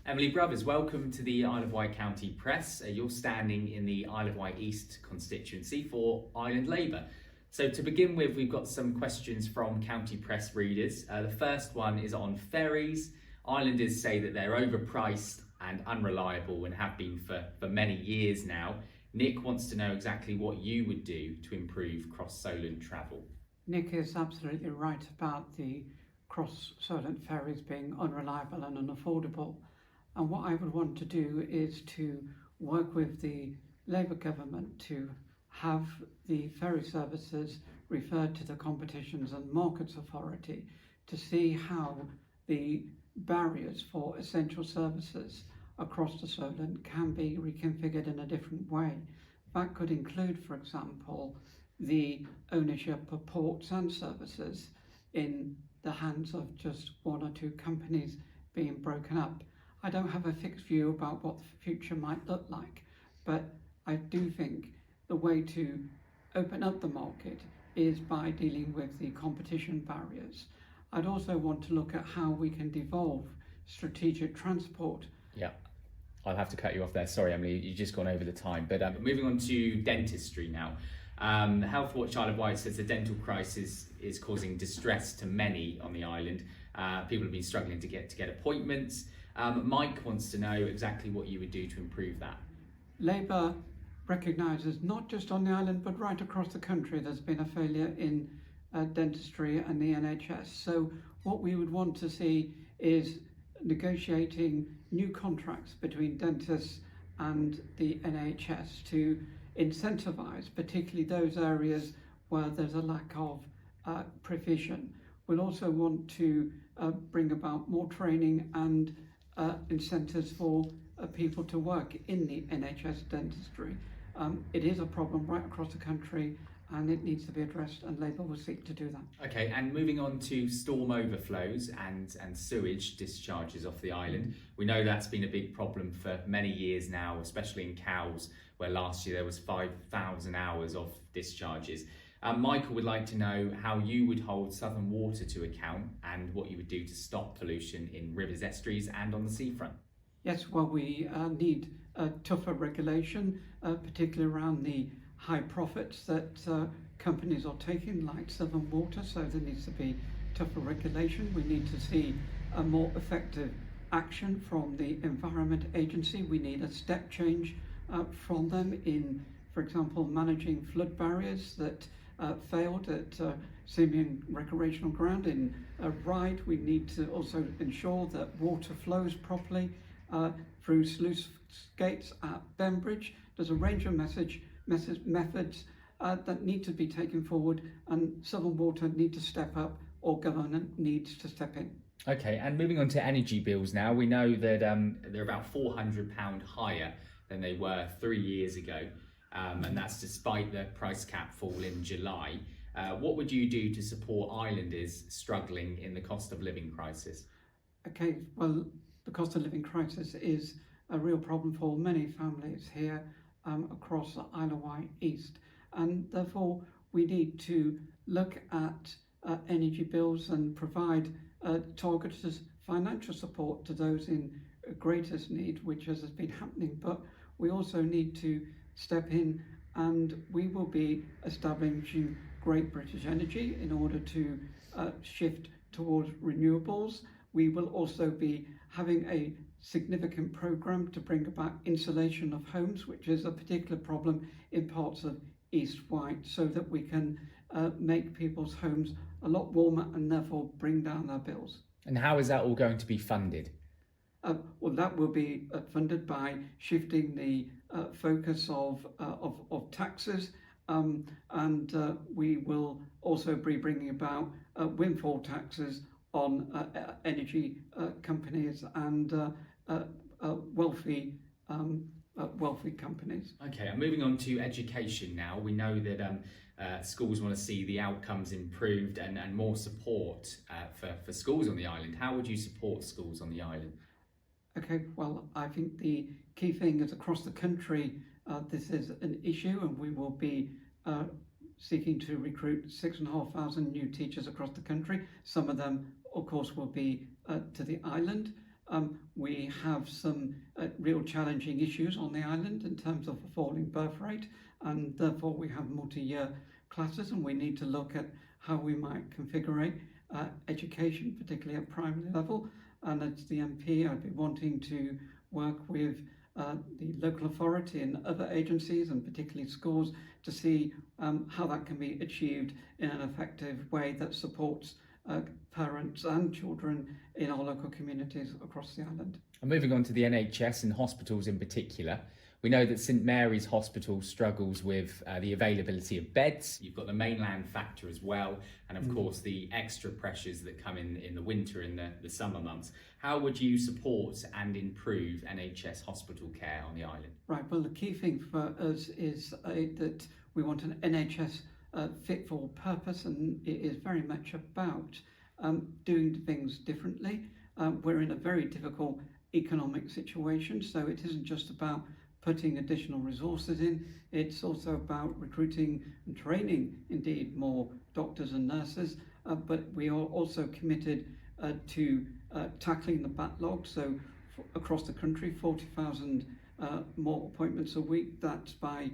Emily Brothers, welcome to the Isle of Wight County Press. You're standing in the Isle of Wight East constituency for Island Labour. So to begin with, we've got some questions from County Press readers. The first one is on ferries. Islanders say that they're overpriced and unreliable and have been for many years now. Nick wants to know exactly what you would do to improve Cross-Solent travel. Nick is absolutely right about the Cross-Solent ferries being unreliable and unaffordable. And what I would want to do is to work with the Labour government to have the ferry services referred to the Competitions and Markets Authority to see how the barriers for essential services across the Solent can be reconfigured in a different way. That could include, for example, the ownership of ports and services in the hands of just one or two companies being broken up. I don't have a fixed view about what the future might look like, but I do think the way to open up the market is by dealing with the competition barriers. I'd also want to look at how we can devolve strategic transport. Yeah, I'll have to cut you off there. Sorry, Emily, you've just gone over the time. But moving on to dentistry now. Health Watch Isle of Wight says the dental crisis is causing distress to many on the island. People have been struggling to get appointments. Mike wants to know exactly what you would do to improve that. Labour recognises not just on the island but right across the country there's been a failure in dentistry and the NHS. So what we would want to see is negotiating new contracts between dentists and the NHS to incentivise particularly those areas where there's a lack of provision. We'll also want to bring about more training and incentives for people to work in the NHS dentistry. It is a problem right across the country and it needs to be addressed, and Labour will seek to do that. Okay, and moving on to storm overflows and sewage discharges off the island. We know that's been a big problem for many years now, especially in Cowes, where last year there was 5,000 hours of discharges. Michael would like to know how you would hold Southern Water to account and what you would do to stop pollution in rivers, estuaries and on the seafront. Yes, well, we need tougher regulation, particularly around the high profits that companies are taking, like Southern Water, so there needs to be tougher regulation. We need to see a more effective action from the Environment Agency. We need a step change from them in, for example, managing flood barriers that failed at Simeon Recreational Ground in Wight. We need to also ensure that water flows properly through sluice gates at Bembridge. There's a range of methods that need to be taken forward, and Southern Water need to step up, or government needs to step in. Okay, and moving on to energy bills now, we know that they're about £400 higher than they were 3 years ago, and that's despite the price cap fall in July. What would you do to support islanders struggling in the cost of living crisis? Okay, well, the cost of living crisis is a real problem for many families here across the Isle of Wight East, and therefore we need to look at energy bills and provide targeted financial support to those in greatest need, which has been happening. But we also need to step in, and we will be establishing Great British Energy in order to shift towards renewables. We will also be having a significant programme to bring about insulation of homes, which is a particular problem in parts of East Wight, so that we can make people's homes a lot warmer and therefore bring down their bills. And how is that all going to be funded? Well, that will be funded by shifting the focus of taxes, and we will also be bringing about windfall taxes on energy companies and wealthy companies. Okay, and moving on to education now. We know that schools want to see the outcomes improved and more support for schools on the island. How would you support schools on the island? Okay, well, I think the key thing is across the country, this is an issue, and we will be seeking to recruit 6,500 new teachers across the country. Some of them, of course, will be to the island. We have some real challenging issues on the island in terms of a falling birth rate, and therefore we have multi-year classes, and we need to look at how we might configure education, particularly at primary level. And as the MP, I'd be wanting to work with the local authority and other agencies, and particularly schools, to see how that can be achieved in an effective way that supports parents and children in our local communities across the island. And moving on to the NHS and hospitals in particular, we know that St Mary's Hospital struggles with the availability of beds. You've got the mainland factor as well, and of course the extra pressures that come in the winter and the summer months. How would you support and improve NHS hospital care on the island? Right, well, the key thing for us is that we want an NHS fit for purpose, and it is very much about doing things differently. We're in a very difficult economic situation, so it isn't just about putting additional resources in, it's also about recruiting and training, indeed, more doctors and nurses, but we are also committed to tackling the backlog. So across the country, 40,000 more appointments a week. That's by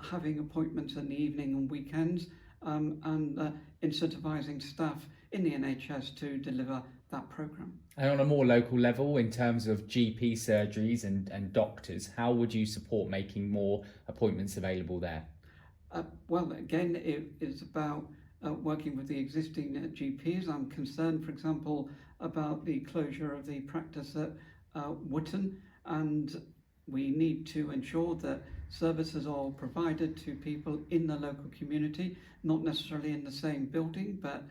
having appointments in the evening and weekends, and incentivising staff in the NHS to deliver that programme. And on a more local level, in terms of GP surgeries and doctors, how would you support making more appointments available there? Well, again, it is about working with the existing GPs. I'm concerned, for example, about the closure of the practice at Wotton, and we need to ensure that services are provided to people in the local community, not necessarily in the same building, but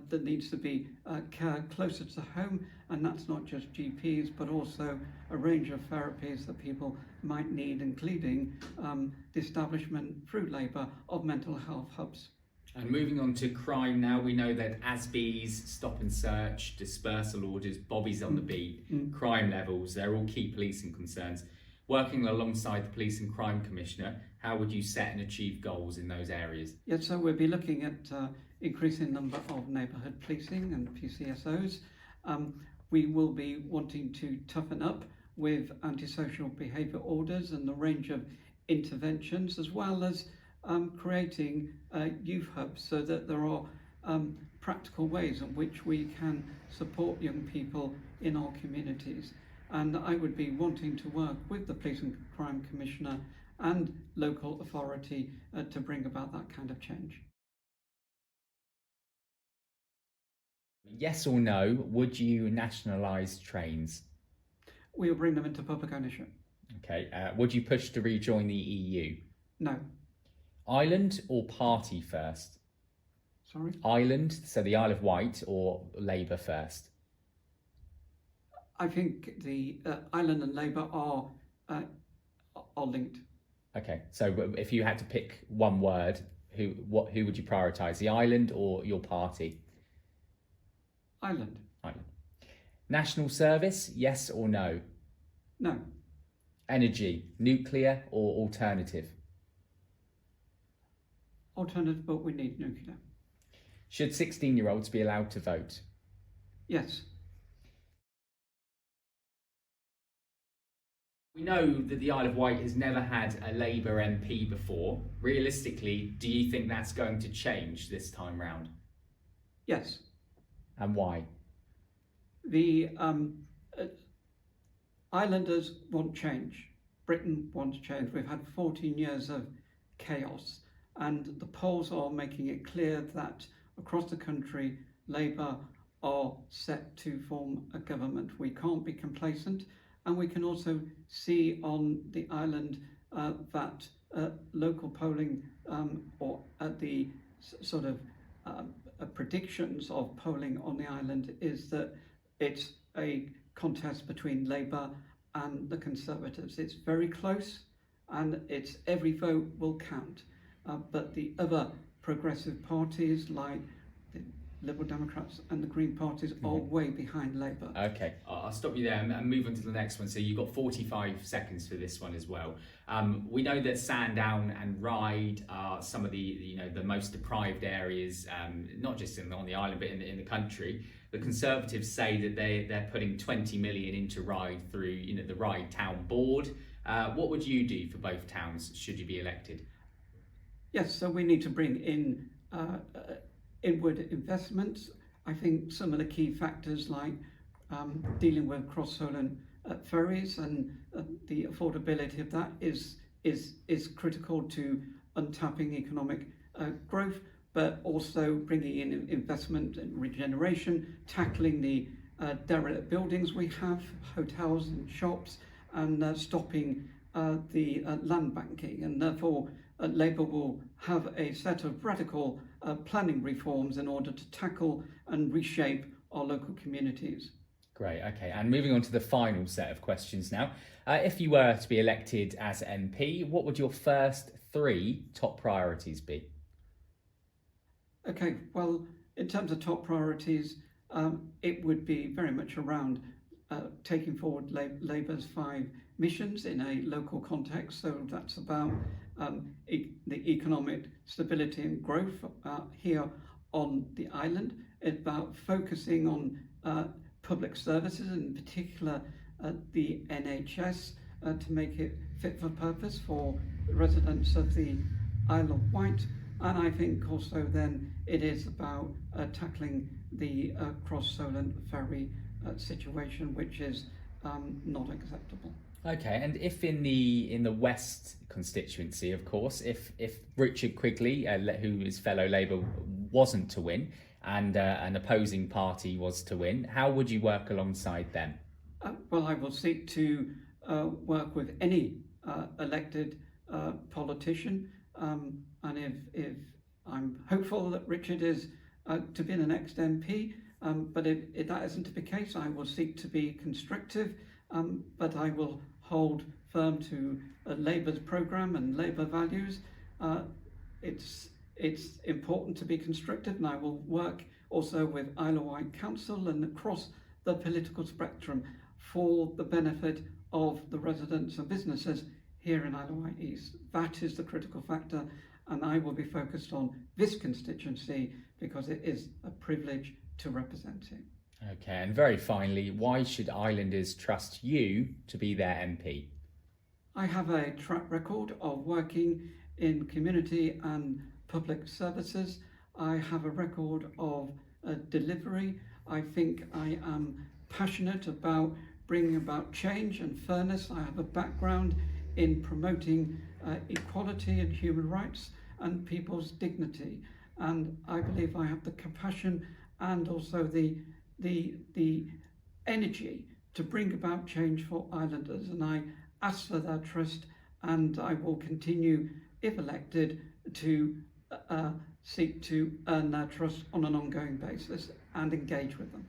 there needs to be care closer to home, and that's not just GPs, but also a range of therapies that people might need, including the establishment through Labour of mental health hubs. And moving on to crime now, we know that ASBEs, stop and search, dispersal orders, bobbies on the beat, crime levels, they're all key policing concerns. Working alongside the Police and Crime Commissioner, how would you set and achieve goals in those areas? Yes, so we'll be looking at increasing number of neighbourhood policing and PCSOs. We will be wanting to toughen up with antisocial behaviour orders and the range of interventions, as well as creating youth hubs, so that there are practical ways in which we can support young people in our communities. And I would be wanting to work with the Police and Crime Commissioner and local authority to bring about that kind of change. Yes or no, would you nationalise trains? We'll bring them into public ownership. Okay. Would you push to rejoin the EU? No. Island or party first? Sorry? Island, so the Isle of Wight, or Labour first? I think the Island and Labour are linked. Okay, so if you had to pick one word, who would you prioritise, the island or your party? Island. Island. National service, yes or no? No. Energy, nuclear or alternative? Alternative, but we need nuclear. Should 16-year-olds be allowed to vote? Yes. We know that the Isle of Wight has never had a Labour MP before. Realistically, do you think that's going to change this time round? Yes. And why? The islanders want change. Britain wants change. We've had 14 years of chaos, and the polls are making it clear that across the country, Labour are set to form a government. We can't be complacent, and we can also see on the island that local polling or at the sort of predictions of polling on the island is that it's a contest between Labour and the Conservatives. It's very close, and it's every vote will count. But the other progressive parties like the Liberal Democrats and the Green parties are way behind Labour. Okay, I'll stop you there and move on to the next one. So you've got 45 seconds for this one as well. We know that Sandown and Ryde are some of the the most deprived areas, not just on the island but in the country. The Conservatives say that they're putting 20 million into Ryde through the Ryde Town Board. What would you do for both towns should you be elected? Yes, so we need to bring in inward investments. I think some of the key factors like dealing with Cross-Solent ferries and the affordability of that is critical to untapping economic growth, but also bringing in investment and regeneration, tackling the derelict buildings we have, hotels and shops, and stopping the land banking. And therefore, Labour will have a set of radical planning reforms in order to tackle and reshape our local communities. Great, okay. And moving on to the final set of questions now. If you were to be elected as MP, what would your first 3 top priorities be? Okay, well, in terms of top priorities, it would be very much around taking forward Labour's 5 missions in a local context. So that's about the economic stability and growth here on the island. It's about focusing on public services, in particular the NHS, to make it fit for purpose for the residents of the Isle of Wight. And I think also then it is about tackling the Cross-Solent ferry situation, which is not acceptable. Okay, and if in the West constituency, of course, if Richard Quigley, who is fellow Labour, wasn't to win, and an opposing party was to win, how would you work alongside them? Well, I will seek to work with any elected politician, and if I'm hopeful that Richard is to be the next MP, but if that isn't to be the case, I will seek to be constructive, but I will hold firm to Labour's programme and Labour values. It's important to be constructive, and I will work also with Isle of Wight Council and across the political spectrum for the benefit of the residents and businesses here in Isle of Wight East. That is the critical factor, and I will be focused on this constituency because it is a privilege to represent it. Okay, and very finally, why should Islanders trust you to be their MP? I have a track record of working in community and public services. I have a record of delivery. I think I am passionate about bringing about change and fairness. I have a background in promoting equality and human rights and people's dignity. And I believe I have the compassion and also the energy to bring about change for islanders. And I ask for their trust, and I will continue, if elected, to seek to earn their trust on an ongoing basis and engage with them.